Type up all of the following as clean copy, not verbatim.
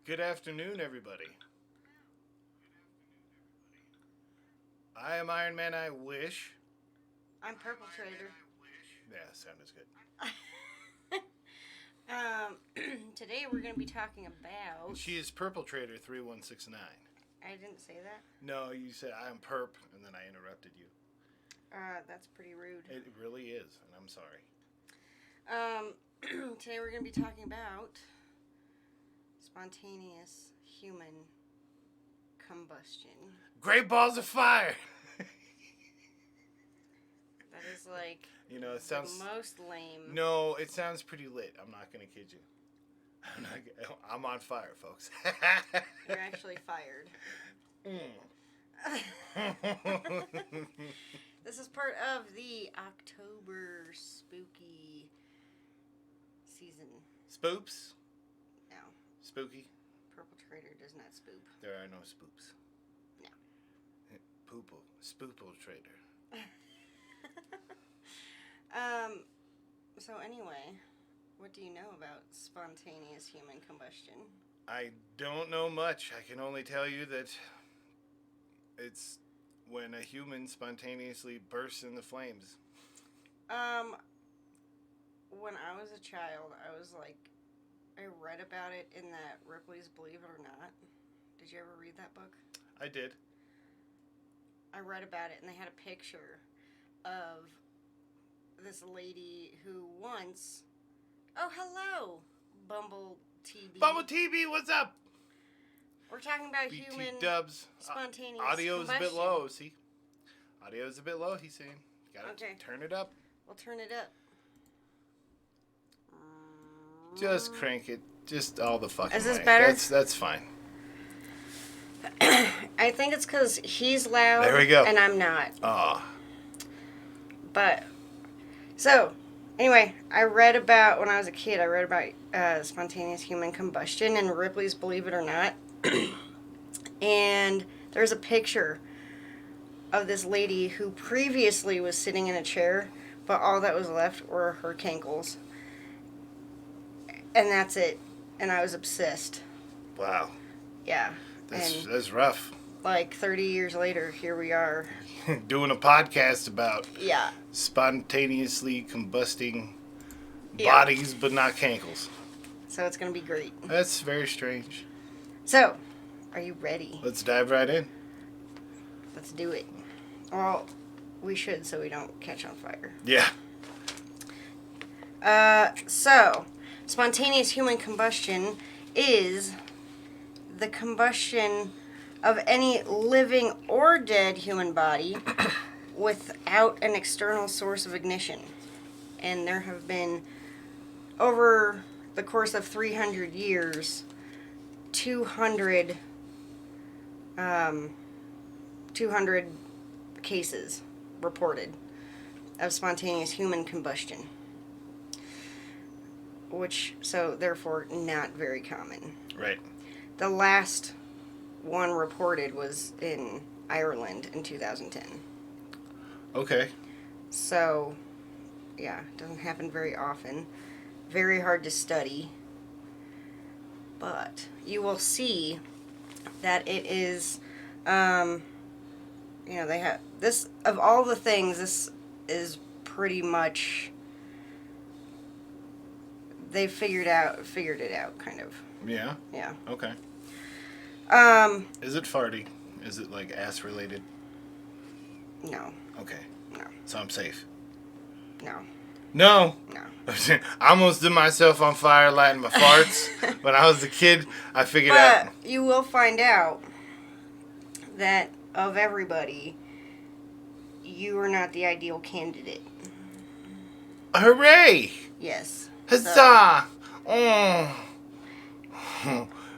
Good afternoon, everybody. I am Iron Man, I wish. I'm Purple Trader. Yeah, sound is good. Today we're going to be talking about... And she is Purple Trader 3169. I didn't say that? No, you said I am Perp, and then I interrupted you. That's pretty rude. It really is, and I'm sorry. Today we're going to be talking about spontaneous human combustion. Great balls of fire! That is like... You know, it sounds... the most lame. No, it sounds pretty lit. I'm not going to kid you. I'm on fire, folks. You're actually fired. This is part of the October spooky season. Spoops? No. Spooky? Purple Trader does not spoop. There are no spoops. No. Poople. Spoople Trader. So anyway, what do you know about spontaneous human combustion? I don't know much. I can only tell you that it's when a human spontaneously bursts into flames. When I was a child, I read about it in that Ripley's Believe It or Not. Did you ever read that book? I did. I read about it, and they had a picture of this lady who once... Oh, hello, Bumble TB. Bumble TB, what's up? We're talking about BT human dubs. spontaneous Audio's combustion. a bit low, see? Audio's a bit low, he's saying. Gotta turn it up. We'll turn it up. Just crank it. Just all the fucking Is this way. better? That's fine. I think it's because he's loud. There we go. And I'm not. Aw. But, so, anyway, when I was a kid, I read about spontaneous human combustion and Ripley's Believe It or Not. And there's a picture of this lady who previously was sitting in a chair, but all that was left were her cankles. And that's it. And I was obsessed. Wow. Yeah. That's rough. Like 30 years later, here we are. Doing a podcast about Yeah. spontaneously combusting bodies, but not cankles. So it's going to be great. That's very strange. So, are you ready? Let's dive right in. Let's do it. Well, we should so we don't catch on fire. Yeah. So, spontaneous human combustion is the combustion of any living or dead human body without an external source of ignition. And there have been, over the course of 300 years, 200 cases reported of spontaneous human combustion. So therefore not very common. Right. The last one reported was in Ireland in 2010. Okay. So, yeah, it doesn't happen very often. Very hard to study. But you will see that it is, they have, this, of all the things, this is pretty much, they figured it out, kind of. Yeah? Yeah. Okay. Is it farty? Is it like ass related? No. Okay. No. So I'm safe. No. No. No. I almost did myself on fire lighting my farts. When I was a kid, I figured out. But you will find out that of everybody, you are not the ideal candidate. Hooray! Yes. Huzzah! Oh.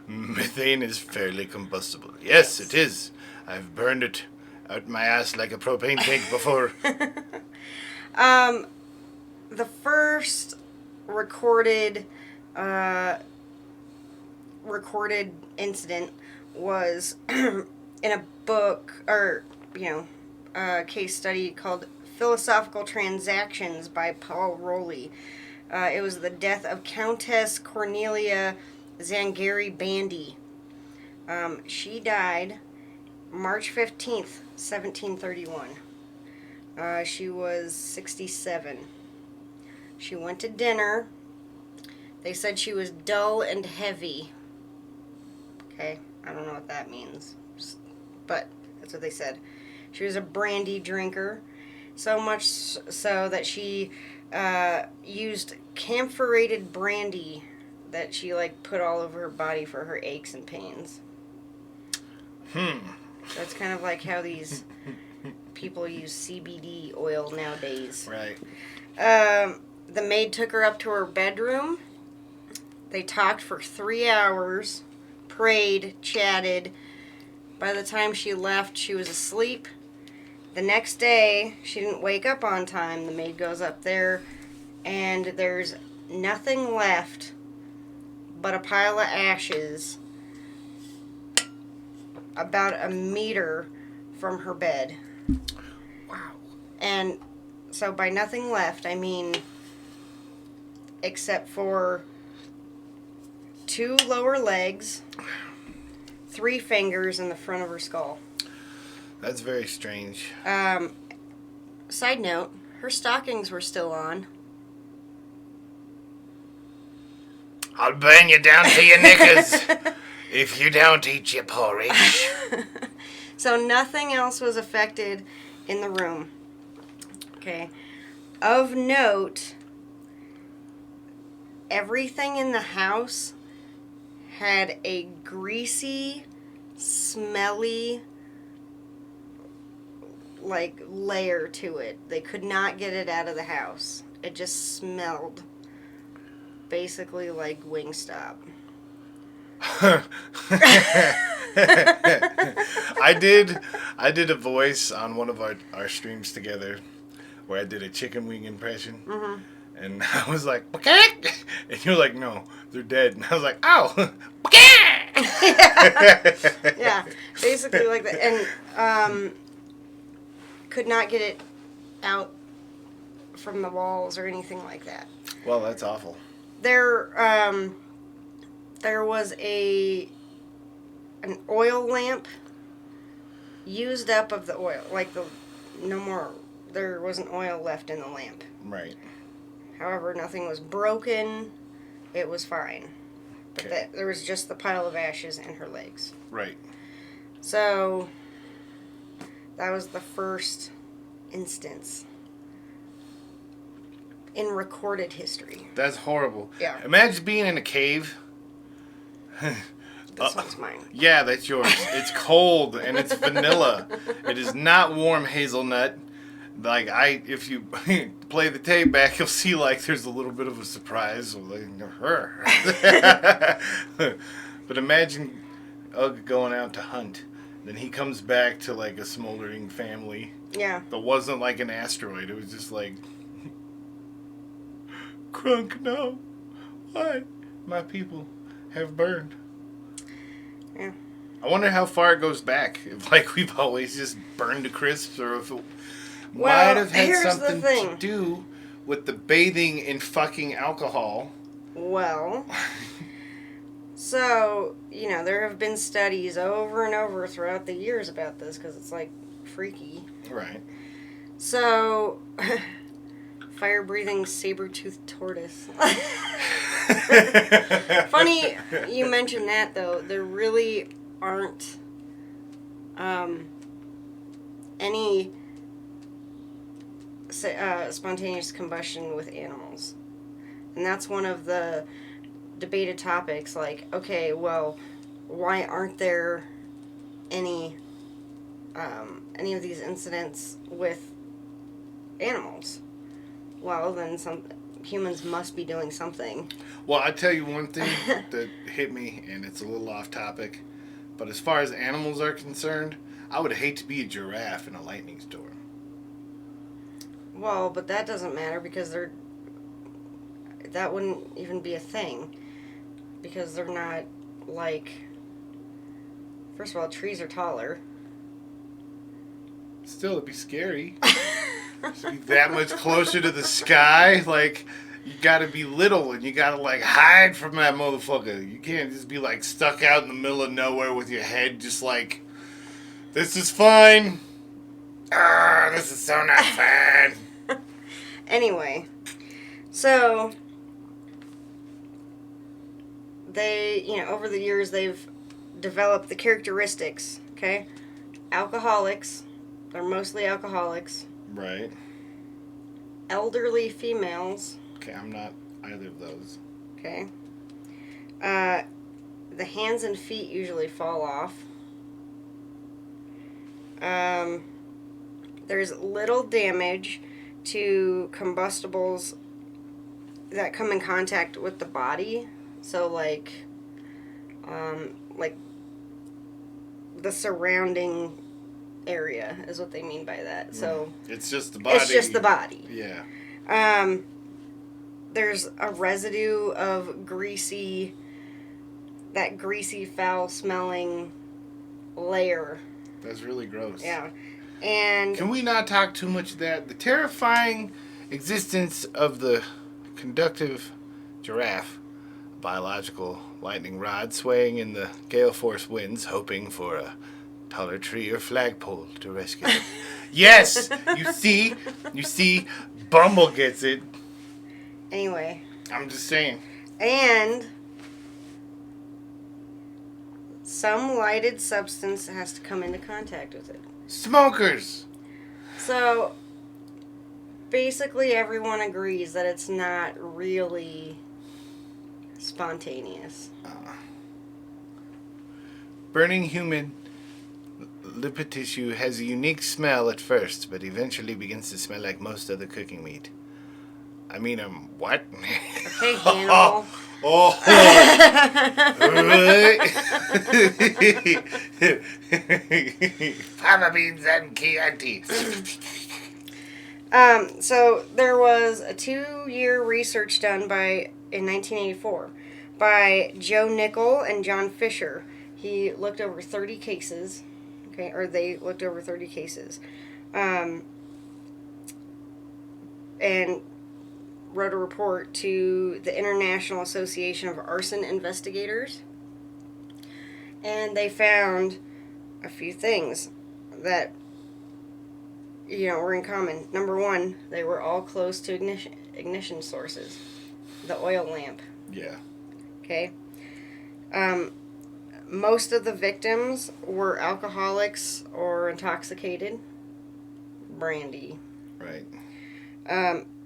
Methane is fairly combustible. Yes, it is. I've burned it out my ass like a propane tank before. The first recorded incident was in a book, or, a case study called Philosophical Transactions by Paul Rowley. It was the death of Countess Cornelia Zangari Bandy. She died March 15th, 1731. She was 67. She went to dinner. They said she was dull and heavy. Okay, I don't know what that means, but that's what they said. She was a brandy drinker, so much so that she used camphorated brandy that she put all over her body for her aches and pains. That's kind of like how these people use CBD oil nowadays. Right. The maid took her up to her bedroom. They talked for 3 hours, prayed, chatted. By the time she left, she was asleep. The next day, she didn't wake up on time. The maid goes up there, and there's nothing left but a pile of ashes about a meter from her bed. Wow. And so by nothing left, I mean except for 2 lower legs, 3 fingers, and the front of her skull. That's very strange. Side note, her stockings were still on. I'll burn you down to your knickers if you don't eat your porridge. So nothing else was affected in the room. Okay. Of note, everything in the house had a greasy, smelly, layer to it. They could not get it out of the house. It just smelled basically like Wingstop. I did a voice on one of our streams together where I did a chicken wing impression. Mm-hmm. And I was like, okay. And you're like, no, they're dead. And I was like, oh. Yeah, basically like that. And could not get it out from the walls or anything like that. Well, that's awful. There was an oil lamp used up of the oil. There wasn't oil left in the lamp. Right. However, nothing was broken. It was fine. But Okay. there was just the pile of ashes in her legs. Right. So, that was the first instance in recorded history. That's horrible. Yeah. Imagine being in a cave. This one's mine. Yeah, that's yours. It's cold and it's vanilla. It is not warm hazelnut. If you play the tape back, you'll see there's a little bit of a surprise. But imagine Ugg going out to hunt. Then he comes back to a smoldering family. Yeah. That wasn't an asteroid. It was just Crunk, no. Why? My people have burned. Yeah. I wonder how far it goes back. If we've always just burned to crisps, or if it might have had here's the something thing. to do with the bathing in fucking alcohol. Well, so, there have been studies over and over throughout the years about this because it's freaky. Right. So, fire-breathing saber-toothed tortoise. Funny you mentioned that, though. There really aren't any spontaneous combustion with animals. And that's one of the debated topics. Okay, well, why aren't there any of these incidents with animals? Well, then humans must be doing something. Well, I tell you one thing that hit me, and it's a little off topic, but as far as animals are concerned, I would hate to be a giraffe in a lightning storm. Well, but that doesn't matter because that wouldn't even be a thing because they're not first of all, trees are taller. Still, it'd be scary. Just be that much closer to the sky. You gotta be little and you gotta like hide from that motherfucker. You can't just be like stuck out in the middle of nowhere with your head just like, this is fine. This is so not fun. Anyway, so they, over the years they've developed the characteristics, okay? Alcoholics, they're mostly alcoholics. Right. Elderly females. Okay, I'm not either of those. Okay. The hands and feet usually fall off. There's little damage to combustibles that come in contact with the body. So like the surrounding area is what they mean by that. So it's just the body. It's just the body. Yeah. There's a residue of that greasy, foul-smelling layer. That's really gross. Yeah. And can we not talk too much of that? The terrifying existence of the conductive giraffe, a biological lightning rod swaying in the gale force winds, hoping for a taller tree or flagpole to rescue it. Yes! You see, Bumble gets it. Anyway. I'm just saying. And some lighted substance has to come into contact with it. Smokers! So, basically everyone agrees that it's not really spontaneous. Burning human lipid tissue has a unique smell at first, but eventually begins to smell like most other cooking meat. I mean, what? Okay, Hannibal. Fava beans and Chianti. So there was a 2-year research done in 1984 by Joe Nickel and John Fisher. He looked over 30 cases, okay, or they looked over 30 cases, and wrote a report to the International Association of Arson Investigators, and they found a few things that were in common. Number one, they were all close to ignition sources, the oil lamp. Yeah. Okay. Most of the victims were alcoholics or intoxicated. Brandy. Right.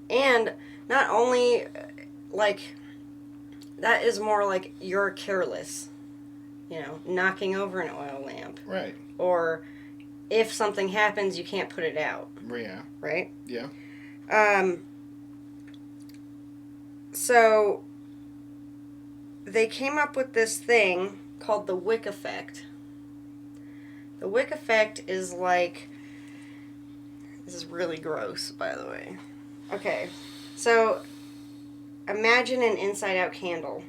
And not only, that is more like you're careless, knocking over an oil lamp. Right. Or if something happens, you can't put it out. Yeah. Right? Yeah. So they came up with this thing called the wick effect. The wick effect is like, this is really gross, by the way. Okay, so imagine an inside-out candle,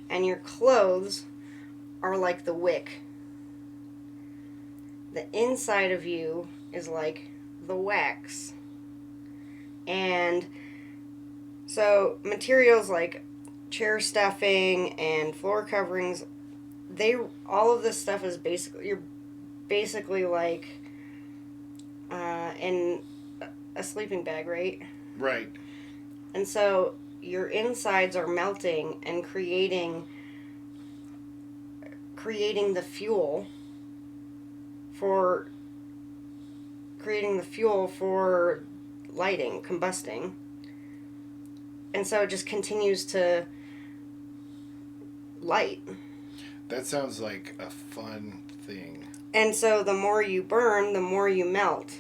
and your clothes are like the wick. The inside of you is like the wax. And so materials like chair stuffing and floor coverings, all of this stuff is you're basically like in a sleeping bag, right? Right. And so your insides are melting and creating the fuel for lighting, combusting. And so it just continues to light. That sounds like a fun thing. And so the more you burn, the more you melt.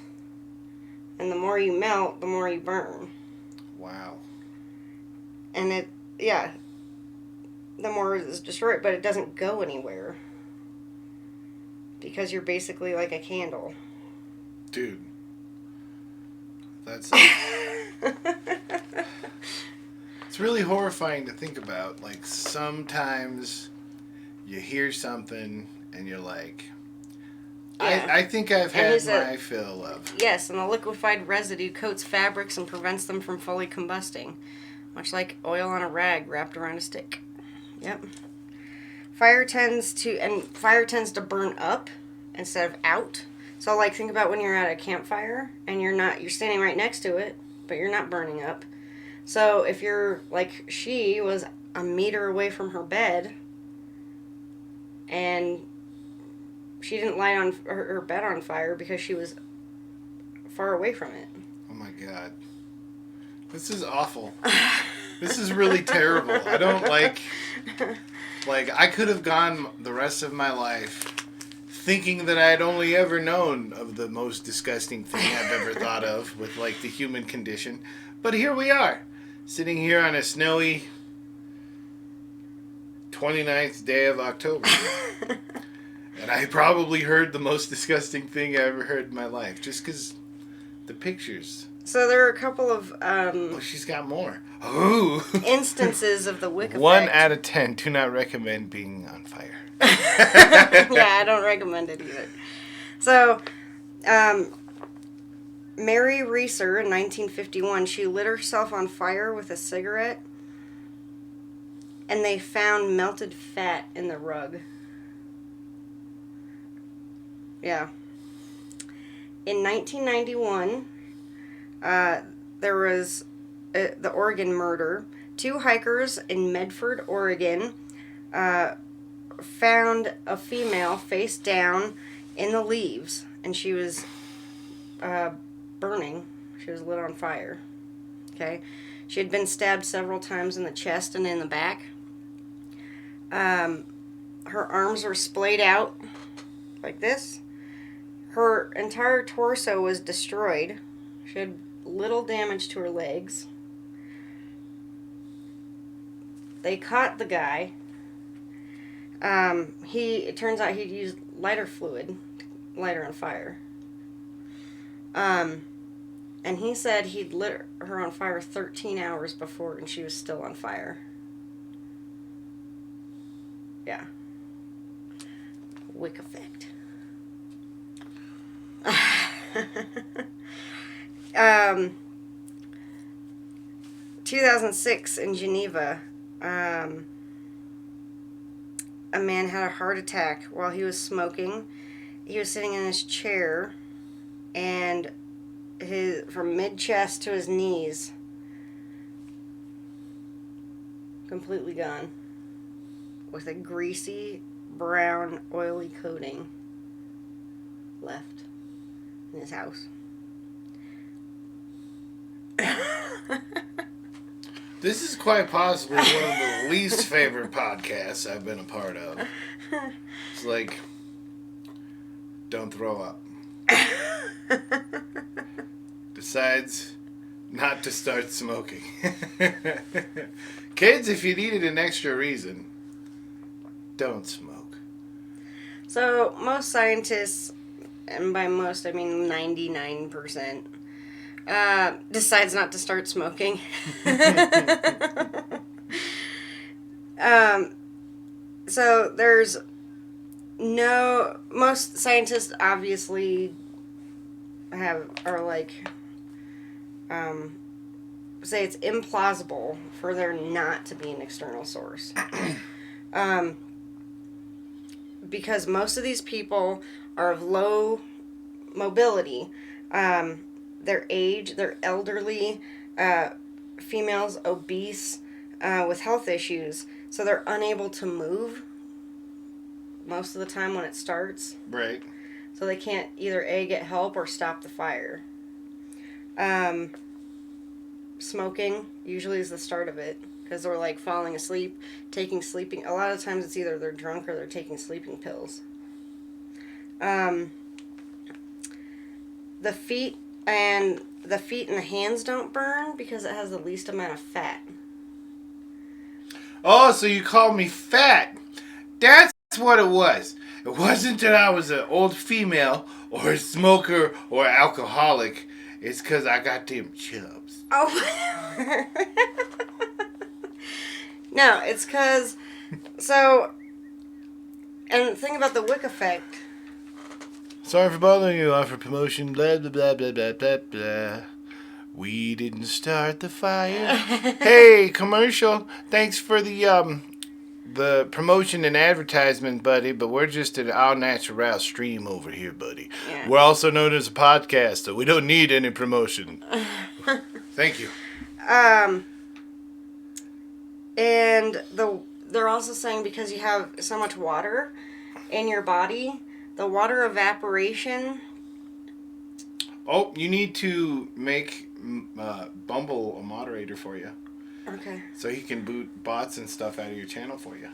And the more you melt, the more you burn. Wow. And the more is destroyed, but it doesn't go anywhere. Because you're basically like a candle. Dude. That's... It's really horrifying to think about. Like, sometimes you hear something and you're like... Yeah. I think I've had my fill of... Yes, and the liquefied residue coats fabrics and prevents them from fully combusting. much like oil on a rag wrapped around a stick. Yep. Fire tends to burn up instead of out. So like think about when you're at a campfire and you're standing right next to it, but you're not burning up. So if you're like she was a meter away from her bed and she didn't light on her bed on fire because she was far away from it. Oh my God. This is awful. This is really terrible. I don't like I could have gone the rest of my life thinking that I'd only ever known of the most disgusting thing I've ever thought of with like the human condition. But here we are, sitting here on a snowy 29th day of October. And I probably heard the most disgusting thing I ever heard in my life. Just because the pictures. So there are a couple of Oh, she's got more. Ooh. instances of the wick effect. 1 out of 10 do not recommend being on fire. Yeah, I don't recommend it either. So, Mary Reeser in 1951, she lit herself on fire with a cigarette, and they found melted fat in the rug. Yeah. In 1991, there was the Oregon murder. 2 hikers in Medford, Oregon, found a female face down in the leaves, and she was burning. She was lit on fire. Okay, she had been stabbed several times in the chest and in the back. Her arms were splayed out like this. Her entire torso was destroyed. She had little damage to her legs. They caught the guy. It turns out he'd used lighter fluid to light her on fire. And he said he'd lit her on fire 13 hours before and she was still on fire. Yeah. Wick effect. 2006 in Geneva, a man had a heart attack while he was smoking. He was sitting in his chair, and from mid-chest to his knees, completely gone, with a greasy, brown, oily coating left in his house. This is quite possibly one of the least favorite podcasts I've been a part of. It's like, don't throw up. Decides not to start smoking. Kids, if you needed an extra reason, don't smoke. So, most scientists, and by most I mean 99%, decides not to start smoking. So most scientists obviously say it's implausible for there not to be an external source. Because most of these people are of low mobility. Their age, they're elderly, females obese, with health issues, so they're unable to move most of the time when it starts. Right. So they can't either A, get help or stop the fire. Smoking usually is the start of it, because they're like falling asleep, taking sleeping. A lot of times it's either they're drunk or they're taking sleeping pills. The feet and the hands don't burn because it has the least amount of fat. Oh, so you called me fat. That's what it was. It wasn't that I was an old female or a smoker or alcoholic. It's because I got them chubs. Oh. No, it's because... So... And the thing about the wick effect... Sorry for bothering you. Offer promotion. Blah, blah, blah, blah, blah, blah, blah. We didn't start the fire. Hey, commercial. Thanks for the promotion and advertisement, buddy, but we're just an all natural stream over here, buddy. Yeah. We're also known as a podcast, so we don't need any promotion. Thank you. And they're also saying because you have so much water in your body, the water evaporation. Oh, you need to make Bumble a moderator for you. Okay. So he can boot bots and stuff out of your channel for you.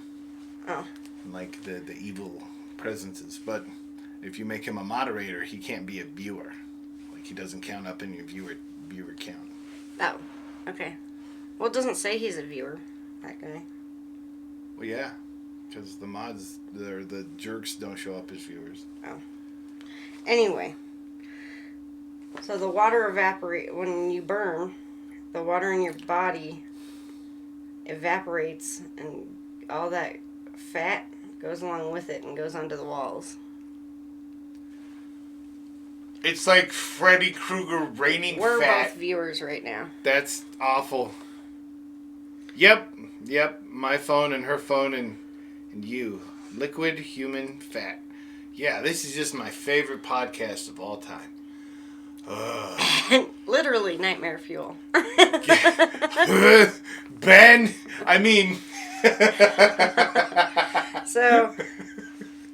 Oh. Like the evil presences. But if you make him a moderator, he can't be a viewer. Like he doesn't count up in your viewer count. Oh. Okay. Well, it doesn't say he's a viewer, that guy. Well, yeah. Because the mods, the jerks don't show up as viewers. Oh. Anyway. So the water when you burn, the water in your body evaporates and all that fat goes along with it and goes onto the walls. It's like Freddy Krueger raining We're fat. both viewers right now. That's awful. Yep. My phone and her phone and you. Liquid human fat. Yeah, this is just my favorite podcast of all time. Literally nightmare fuel. Ben, I mean. So,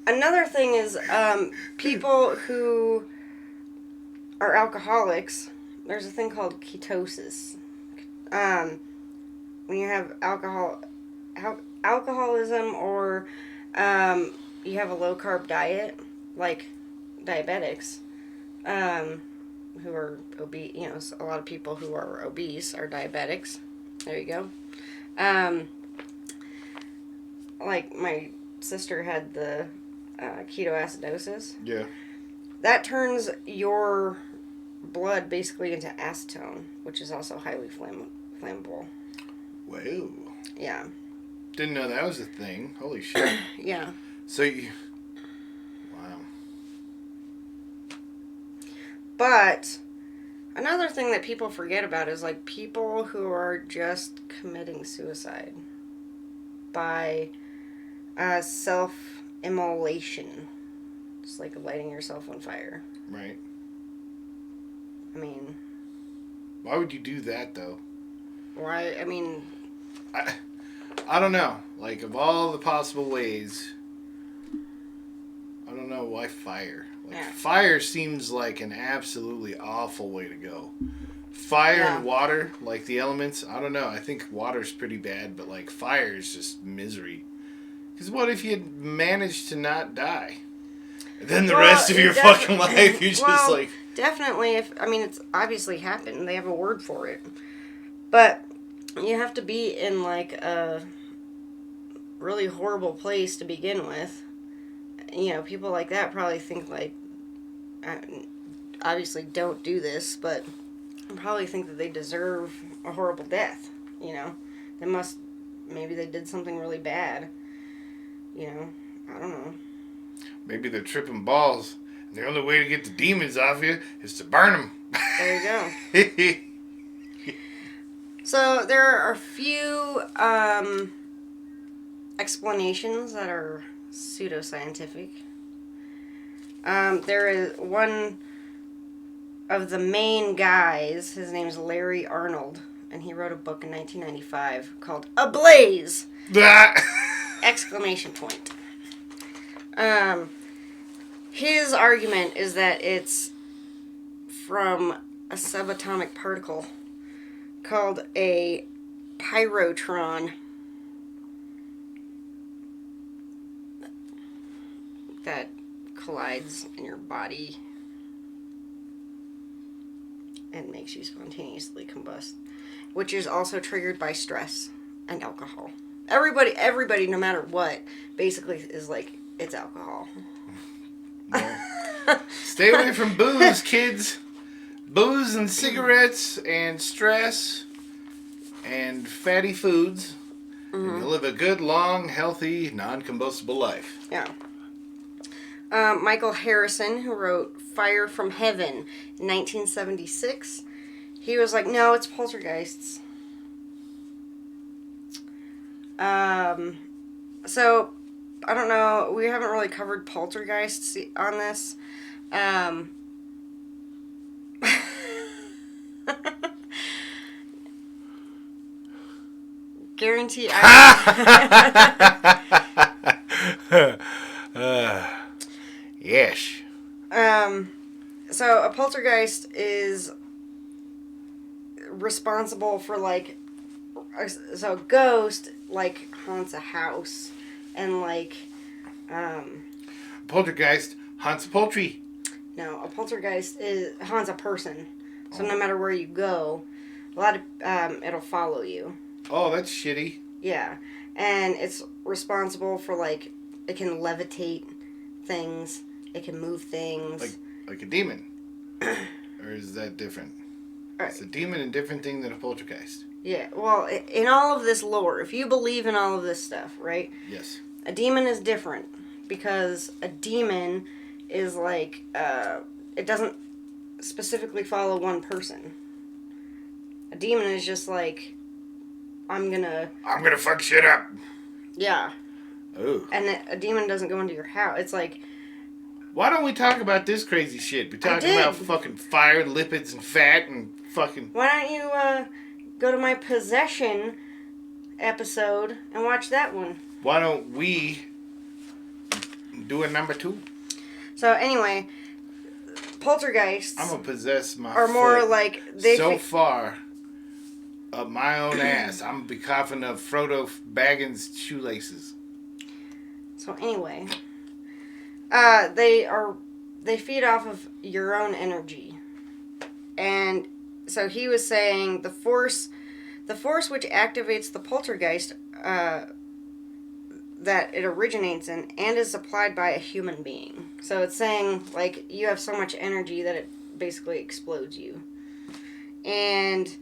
another thing is people who are alcoholics, there's a thing called ketosis. When you have alcoholism or you have a low-carb diet, like diabetics, who are obese, a lot of people who are obese are diabetics. There you go. Like my sister had the ketoacidosis. Yeah. That turns your blood basically into acetone, which is also highly flammable. Whoa. Yeah. Didn't know that was a thing. Holy shit. Yeah. So you... Wow. But another thing that people forget about is like people who are just committing suicide by self-immolation. Just like lighting yourself on fire. Right. I mean... Why would you do that, though? Why? I mean... I don't know. Like, of all the possible ways, I don't know why fire. Like, yeah. Fire seems like an absolutely awful way to go. Fire and water, like the elements, I don't know. I think water's pretty bad, but, like, fire is just misery. Because what if you managed to not die? And then the rest of your fucking life, you're just like... Definitely, it's obviously happened. They have a word for it. But you have to be in, like, a really horrible place to begin with. People like that probably think, like, obviously don't do this, but probably think that they deserve a horrible death, maybe they did something really bad, I don't know. Maybe they're tripping balls, and the only way to get the demons off you is to burn them. There you go. So there are a few explanations that are pseudoscientific. There is one of the main guys, his name's Larry Arnold, and he wrote a book in 1995 called Ablaze! Exclamation point. His argument is that it's from a subatomic particle called a pyrotron that collides in your body and makes you spontaneously combust, which is also triggered by stress and alcohol. Everybody, no matter what, basically is like, it's alcohol. Well, stay away from booze, kids. Booze and cigarettes and stress and fatty foods. Mm-hmm. And you'll live a good, long, healthy, non-combustible life. Yeah. Michael Harrison, who wrote Fire from Heaven in 1976, he was like, no, it's poltergeists. So, I don't know, we haven't really covered poltergeists on this. Guarantee Yes. So a poltergeist is responsible for like, so a ghost like haunts a house, and like, Poltergeist haunts poultry. no, a poltergeist haunts a person. So no matter where you go, a lot of it'll follow you. Oh, that's shitty. Yeah, and it's responsible for like, it can levitate things, it can move things. Like a demon. Or is that different? Right. Is a demon a different thing than a poltergeist? Yeah, well, in all of this lore, if you believe in all of this stuff, right? Yes. A demon is different, because a demon is like, it doesn't specifically follow one person. A demon is just like, I'm gonna fuck shit up. Yeah. Ooh. And a demon doesn't go into your house. It's like, why don't we talk about this crazy shit? We're talking about fucking fire, lipids, and fat, and fucking... Why don't you go to my possession episode and watch that one? Why don't we do a number 2? So anyway, poltergeists... I'm gonna possess my are more foot like... far up my own ass. I'm gonna be coughing up Frodo Baggins' shoelaces. So anyway... they feed off of your own energy. And so he was saying the force which activates the poltergeist that it originates in and is supplied by a human being. So it's saying, like, you have so much energy that it basically explodes you. And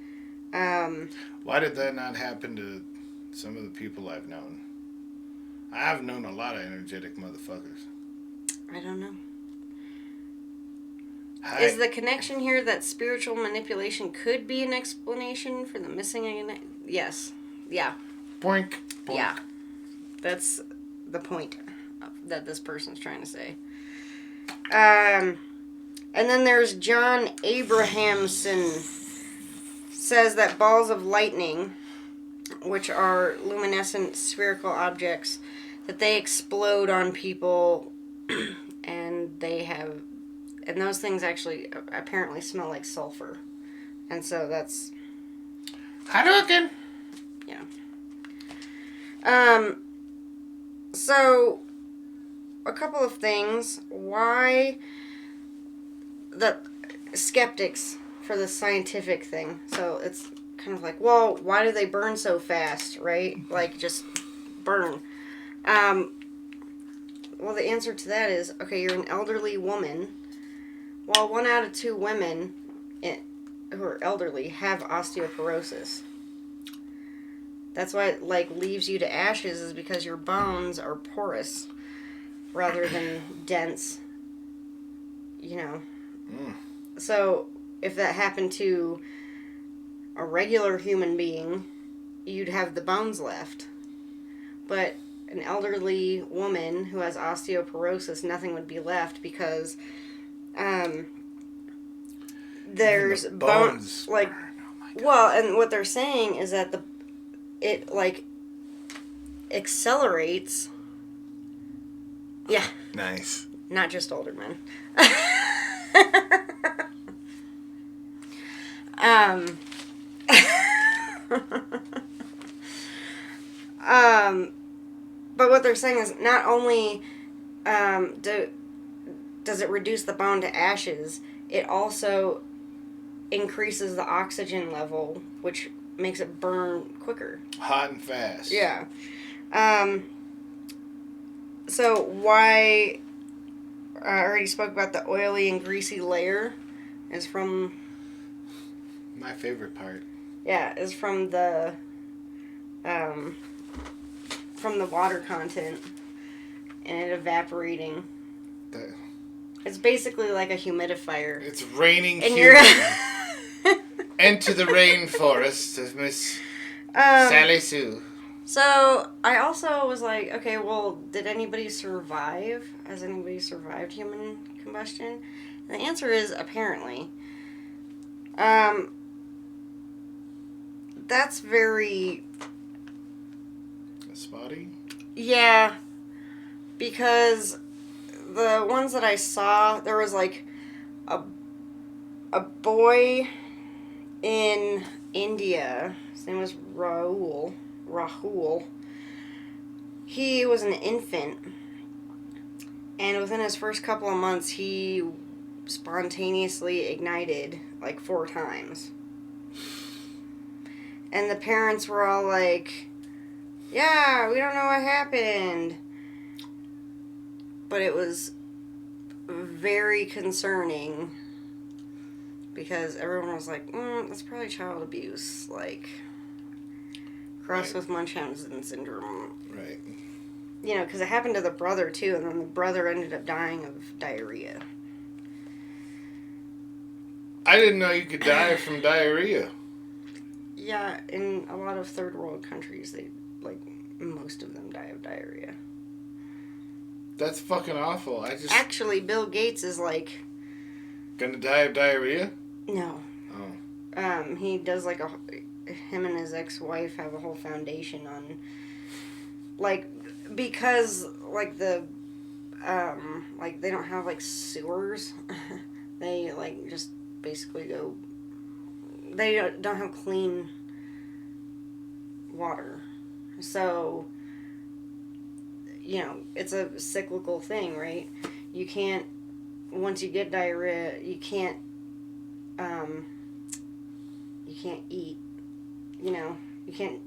why did that not happen to some of the people I've known? I've known a lot of energetic motherfuckers. I don't know. Is the connection here that spiritual manipulation could be an explanation for the missing? Yes. Yeah. Boink. Boink. Yeah. That's the point that this person's trying to say. And then there's John Abrahamson says that balls of lightning, which are luminescent spherical objects, that they explode on people, and those things actually apparently smell like sulfur. And so that's... Hadouken! Yeah. So, a couple of things. Why the skeptics for the scientific thing. So, it's kind of like, well, why do they burn so fast, right? Like, just burn. Well, the answer to that is, okay, you're an elderly woman. Well, 1 out of 2 women who are elderly have osteoporosis. That's why it, like, leaves you to ashes, is because your bones are porous rather than dense, you know. Mm. So, if that happened to a regular human being, you'd have the bones left. But an elderly woman who has osteoporosis, nothing would be left, because there's bones, like, well, and what they're saying is that it like accelerates. Yeah. Nice. Not just older men. But what they're saying is not only does it reduce the bone to ashes, it also increases the oxygen level, which makes it burn quicker. Hot and fast. Yeah. So why... I already spoke about the oily and greasy layer. Is from... My favorite part. Yeah, is from the water content and it evaporating. It's basically like a humidifier. It's raining and humid. Enter the rainforest of Miss Sally Sue. So I also was like, okay, well, did anybody survive? Has anybody survived human combustion? And the answer is apparently. That's very... Spotty? Yeah, because the ones that I saw, there was like a boy in India. His name was Rahul. He was an infant, and within his first couple of months, he spontaneously ignited like 4 times. And the parents were all like, yeah, we don't know what happened. But it was very concerning because everyone was like, that's probably child abuse. Like, crossed with Munchausen syndrome. Right. You know, because it happened to the brother, too, and then the brother ended up dying of diarrhea. I didn't know you could die from diarrhea. Yeah, in a lot of third world countries, most of them die of diarrhea. That's fucking awful. Actually, Bill Gates is like... Gonna die of diarrhea? No. Oh. He does him and his ex-wife have a whole foundation on... because, the... they don't have, sewers. They, just basically go... They don't have clean water. So, it's a cyclical thing, right? You can't, once you get diarrhea, you can't eat, you can't,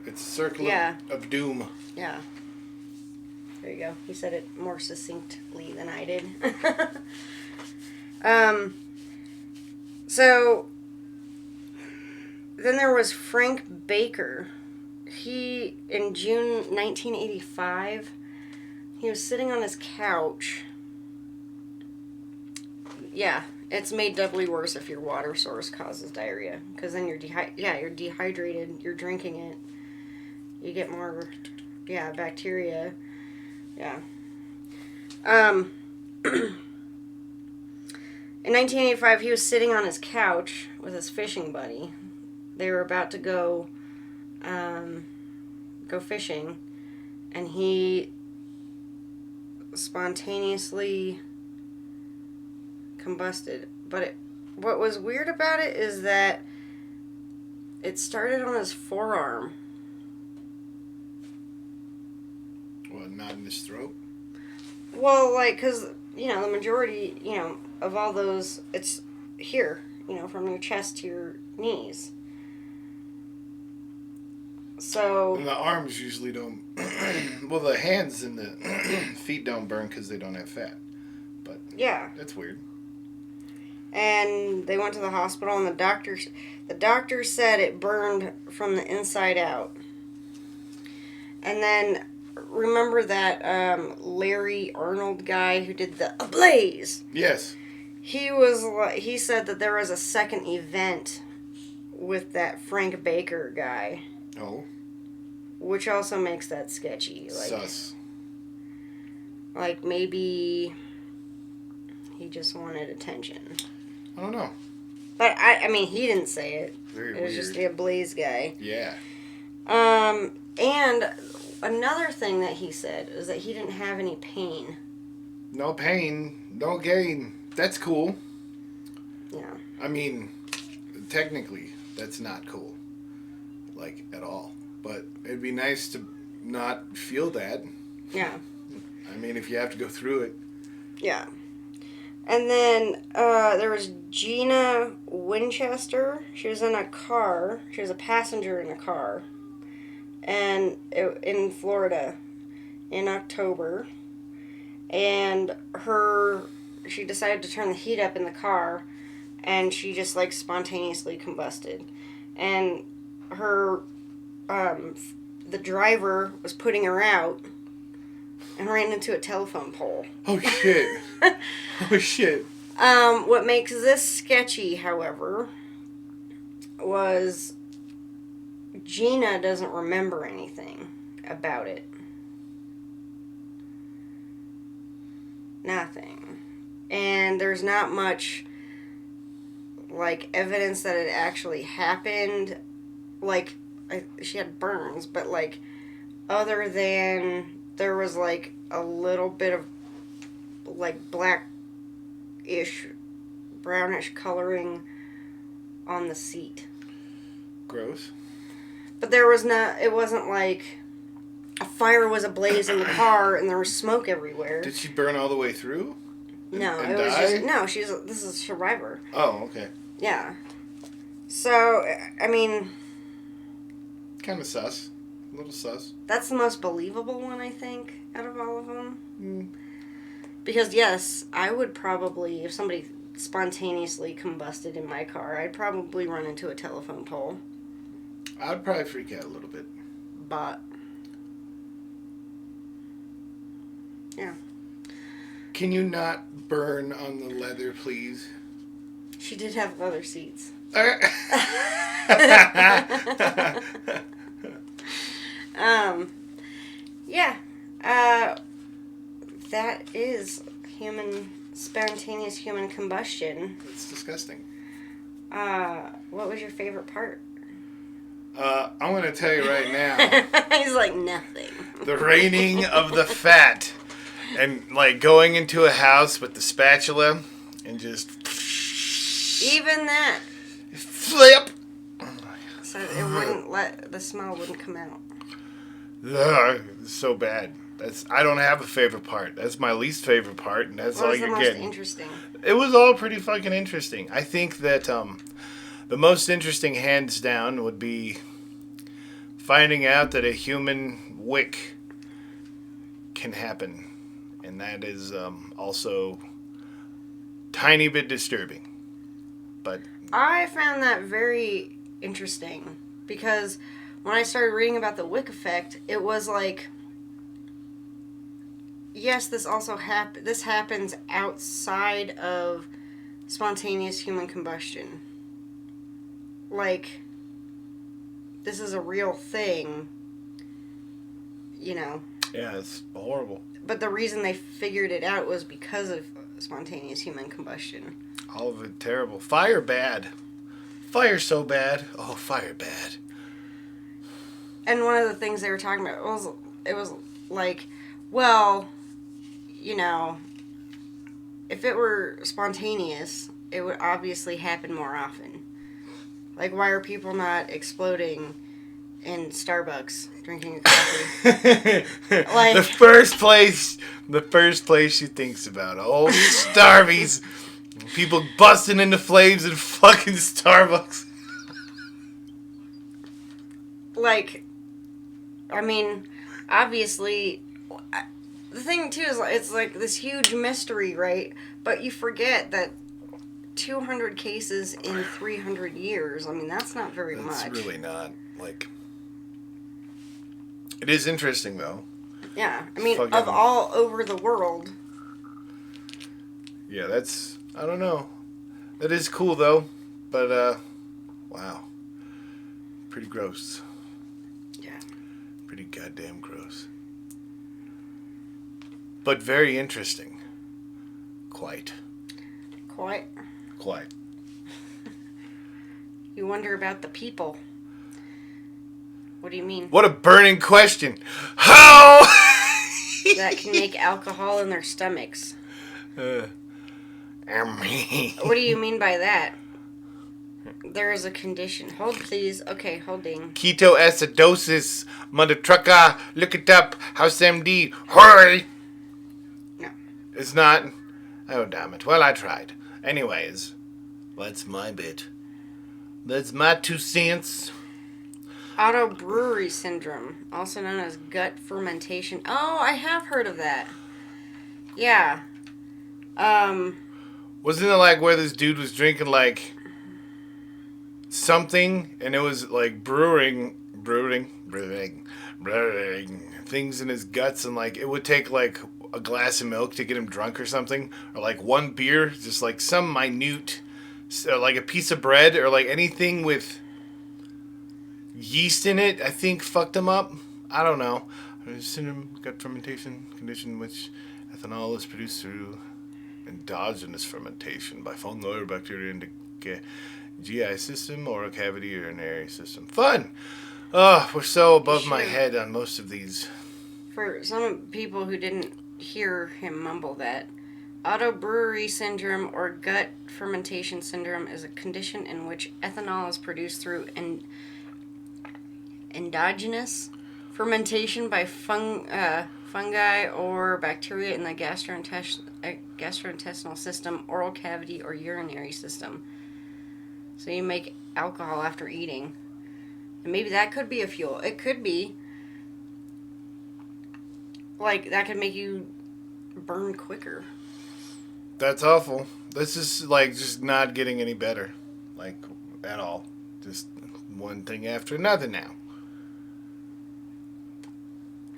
it's a circle of doom. Yeah. There you go. He said it more succinctly than I did. So, then there was Frank Baker. He, in June 1985, he was sitting on his couch. Yeah, it's made doubly worse if your water source causes diarrhea. Because then you're dehydrated, you're drinking it. You get more, bacteria. Yeah. In 1985, he was sitting on his couch with his fishing buddy. They were about to go fishing, and he spontaneously combusted. But what was weird about it is that it started on his forearm. Well, not in his throat? Well, because, the majority, of all those, it's here, from your chest to your knees. So... And the arms usually don't... well, the hands and the feet don't burn because they don't have fat. But... Yeah. That's weird. And they went to the hospital, and the doctor said it burned from the inside out. And then... Remember that Larry Arnold guy who did the Ablaze? Yes. He said that there was a second event with that Frank Baker guy. Oh. Which also makes that sketchy. Sus. Maybe he just wanted attention. I don't know. But I mean, he didn't say it. Very weird. It was just the Ablaze guy. Yeah. And another thing that he said is that he didn't have any pain. No pain, no gain. That's cool. Yeah. I mean, technically, that's not cool. At all. But it'd be nice to not feel that. Yeah. I mean, if you have to go through it. Yeah. And then there was Gina Winchester. She was in a car. She was a passenger in a car. And in Florida in October. And she decided to turn the heat up in the car. And she just spontaneously combusted. And the driver was putting her out and ran into a telephone pole. Oh, shit. Oh, shit. What makes this sketchy, however, was Gina doesn't remember anything about it. Nothing. And there's not much, like, evidence that it actually happened. Like, she had burns, but, like, other than there was, like, a little bit of, like, black-ish, brownish coloring on the seat. Gross. But there was not, it wasn't like a fire was ablaze in the car and there was smoke everywhere. Did she burn all the way through? No, and it was die? just, no, this is a survivor. Oh, okay. Yeah. So, I mean... Kind of sus. A little sus. That's the most believable one, I think, out of all of them. Mm. Because, yes, I would probably, if somebody spontaneously combusted in my car, I'd probably run into a telephone pole. I'd probably freak out a little bit. But... yeah. Can you not burn on the leather, please? She did have leather seats. Yeah. That is spontaneous human combustion. It's disgusting. What was your favorite part? I'm going to tell you right now. He's like, nothing. The raining of the fat. And, like, going into a house with the spatula and just... Even that. Flip! So it wouldn't the smell wouldn't come out. Ugh, it's so bad. I don't have a favorite part. That's my least favorite part, and that's all you're getting. What was the most interesting? It was all pretty fucking interesting. I think that the most interesting, hands down, would be finding out that a human wick can happen. And that is also tiny bit disturbing. But I found that very interesting because when I started reading about the wick effect, it was like, yes, this also this happens outside of spontaneous human combustion. Like, this is a real thing, you know. Yeah, it's horrible. But the reason they figured it out was because of spontaneous human combustion. All of it terrible. Fire bad. Fire so bad. Oh, fire bad. And one of the things they were talking about was like, well, you know, if it were spontaneous, it would obviously happen more often. Like, why are people not exploding in Starbucks drinking a coffee? Like, the first place she thinks about. Oh, Starbies. People busting into flames in fucking Starbucks. Like, I mean, obviously, the thing too is it's like this huge mystery, right? But you forget that 200 cases in 300 years. I mean, that's not very much. It's really not. Like, it is interesting, though. Yeah. I mean, of all over the world. Yeah, that's... I don't know. That is cool, though. But, wow. Pretty gross. Yeah. Pretty goddamn gross. But very interesting. Quite. Quite. You wonder about the people. What do you mean? What a burning question. How? That can make alcohol in their stomachs. What do you mean by that? There is a condition. Hold, please. Okay, holding. Ketoacidosis. Mother trucker. Look it up. House MD. Hurry. No. It's not. Oh, damn it. Well, I tried. Anyways, that's my bit. That's my 2 cents. Autobrewery syndrome, also known as gut fermentation. Oh, I have heard of that. Yeah. Wasn't it like where this dude was drinking like something and it was like brewing things in his guts and like it would take like a glass of milk to get him drunk or something, or like one beer, just like some minute, like a piece of bread or like anything with yeast in it, I think fucked him up. I don't know. Syndrome, gut fermentation condition, which ethanol is produced through endogenous fermentation by fungi or bacteria in the GI system, oral cavity, urinary system. Fun! Oh, we're so above my head on most of these. For some people who didn't hear him mumble that, autobrewery syndrome or gut fermentation syndrome is a condition in which ethanol is produced through endogenous fermentation by fungi or bacteria in the gastrointestinal system, oral cavity, or urinary system. So you make alcohol after eating. And maybe that could be a fuel. It could be. Like, that could make you burn quicker. That's awful. This is, like, just not getting any better. Like, at all. Just one thing after another now.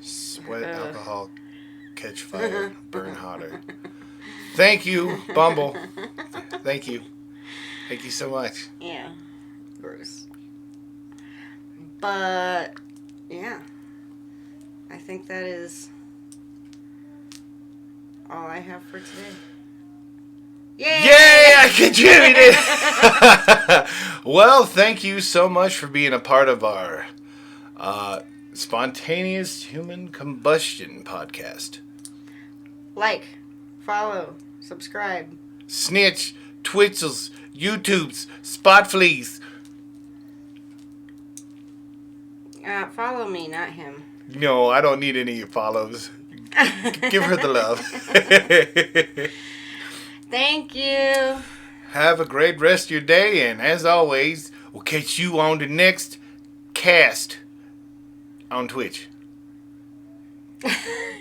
Sweat, alcohol, catch fire, burn hotter. Thank you, Bumble. Thank you. Thank you so much. Yeah. Gross. But, yeah. I think that is all I have for today. Yay! Yay! I contributed! Well, thank you so much for being a part of our Spontaneous Human Combustion podcast. Like, follow, subscribe. Snitch, Twitchels, YouTubes, Spot Fleas. Follow me, not him. No, I don't need any of your follows. Give her the love. Thank you. Have a great rest of your day, and as always, we'll catch you on the next cast on Twitch.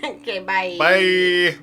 Okay, bye. Bye.